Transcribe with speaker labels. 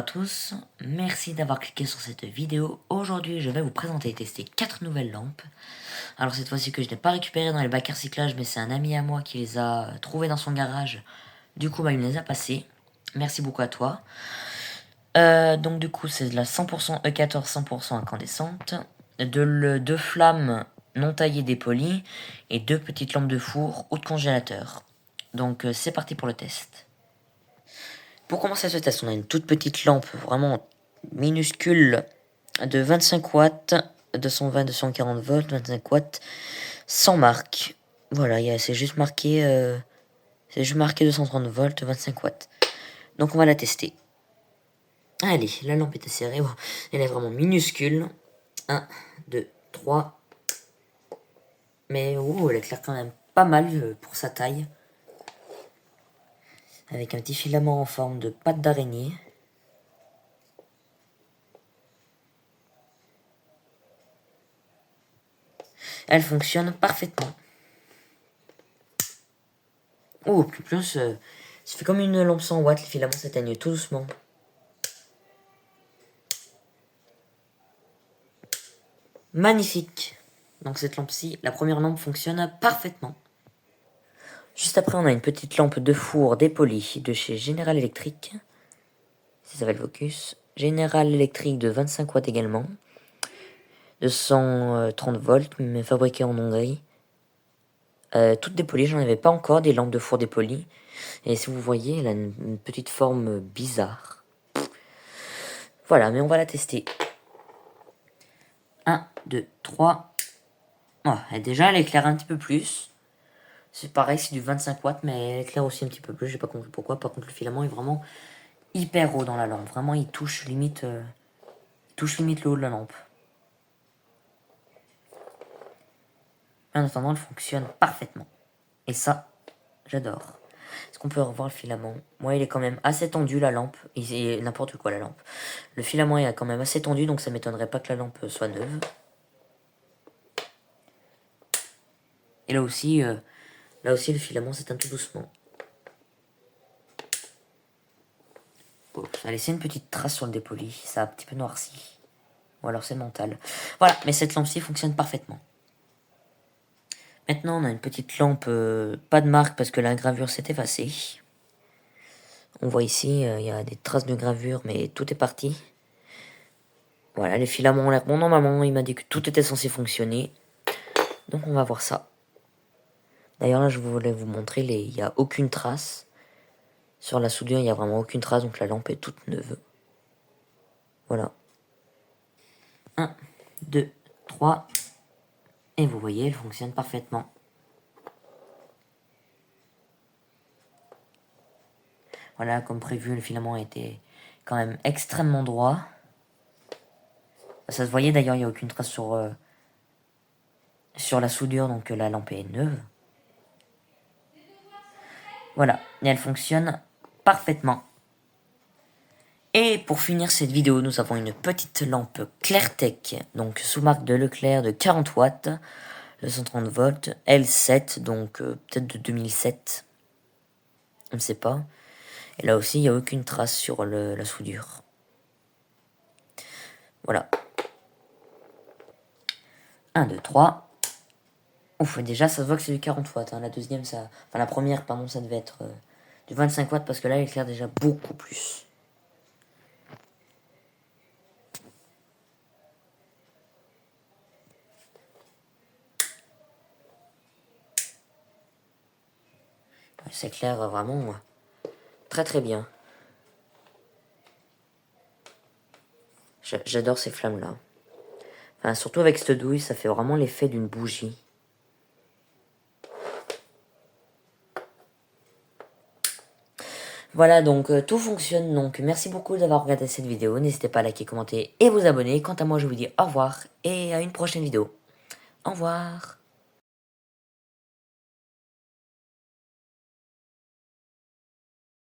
Speaker 1: à tous, merci d'avoir cliqué sur cette vidéo. Aujourd'hui je vais vous présenter et tester 4 nouvelles lampes. Alors cette fois-ci que je n'ai pas récupéré dans les bacs à recyclage, mais c'est un ami à moi qui les a trouvées dans son garage. Du coup il me les a passées. Merci beaucoup à toi. Donc du coup c'est de la 100% E14 100% incandescente, deux flammes non taillées dépolies et 2 petites lampes de four ou de congélateur. Donc c'est parti pour le test. Pour commencer ce test, on a une toute petite lampe vraiment minuscule de 25 watts, 220-240 volts, 25 watts, sans marque. Voilà, c'est juste marqué 230 volts, 25 watts. Donc on va la tester. Allez, la lampe est serrée, bon, elle est vraiment minuscule. 1, 2, 3. Mais elle éclaire quand même pas mal pour sa taille. Avec un petit filament en forme de patte d'araignée. Elle fonctionne parfaitement. Plus, ça fait comme une lampe 100 watts, les filaments s'éteignent tout doucement. Magnifique. Donc cette lampe-ci, la première lampe fonctionne parfaitement. Juste après, on a une petite lampe de four dépolie de chez General Electric. Ça s'appelle Focus. General Electric de 25 watts également. De 130 volts, mais fabriquée en Hongrie. Toutes dépolies, j'en avais pas encore des lampes de four dépolies. Et si vous voyez, elle a une petite forme bizarre. Voilà, mais on va la tester. 1, 2, 3. Déjà, elle éclaire un petit peu plus. C'est pareil, c'est du 25 watts, mais elle éclaire aussi un petit peu plus. J'ai pas compris pourquoi. Par contre, le filament est vraiment hyper haut dans la lampe. Vraiment, il touche limite le haut de la lampe. En attendant, elle fonctionne parfaitement. Et ça, j'adore. Est-ce qu'on peut revoir le filament? Moi, il est quand même assez tendu, la lampe. C'est n'importe quoi, la lampe. Le filament est quand même assez tendu, donc ça m'étonnerait pas que la lampe soit neuve. Et là aussi, le filament s'éteint tout doucement. Ça a laissé une petite trace sur le dépoli. Ça a un petit peu noirci. Ou alors c'est mental. Voilà, mais cette lampe-ci fonctionne parfaitement. Maintenant, on a une petite lampe, pas de marque parce que la gravure s'est effacée. On voit ici, il y a des traces de gravure, mais tout est parti. Voilà, les filaments ont l'air bon normalement. Il m'a dit que tout était censé fonctionner. Donc on va voir ça. D'ailleurs là, je voulais vous montrer, il n'y a aucune trace. Sur la soudure, il n'y a vraiment aucune trace, donc la lampe est toute neuve. Voilà. 1, 2, 3. Et vous voyez, elle fonctionne parfaitement. Voilà, comme prévu, le filament était quand même extrêmement droit. Ça se voyait d'ailleurs, il n'y a aucune trace sur la soudure, donc la lampe est neuve. Voilà, et elle fonctionne parfaitement. Et pour finir cette vidéo, nous avons une petite lampe Clairtech, donc sous marque de Leclerc de 40 watts, de 130 volts, L7, donc peut-être de 2007, on ne sait pas. Et là aussi, il n'y a aucune trace sur la soudure. Voilà. 1, 2, 3. Ouf, déjà, ça se voit que c'est du 40 watts. Hein. La deuxième, la première, pardon, ça devait être du 25 watts parce que là, elle éclaire déjà beaucoup plus. Ça éclaire vraiment très très bien. J'adore ces flammes-là. Enfin, surtout avec cette douille, ça fait vraiment l'effet d'une bougie. Voilà, donc tout fonctionne. Donc merci beaucoup d'avoir regardé cette vidéo. N'hésitez pas à liker, commenter et vous abonner. Quant à moi, je vous dis au revoir et à une prochaine vidéo. Au revoir.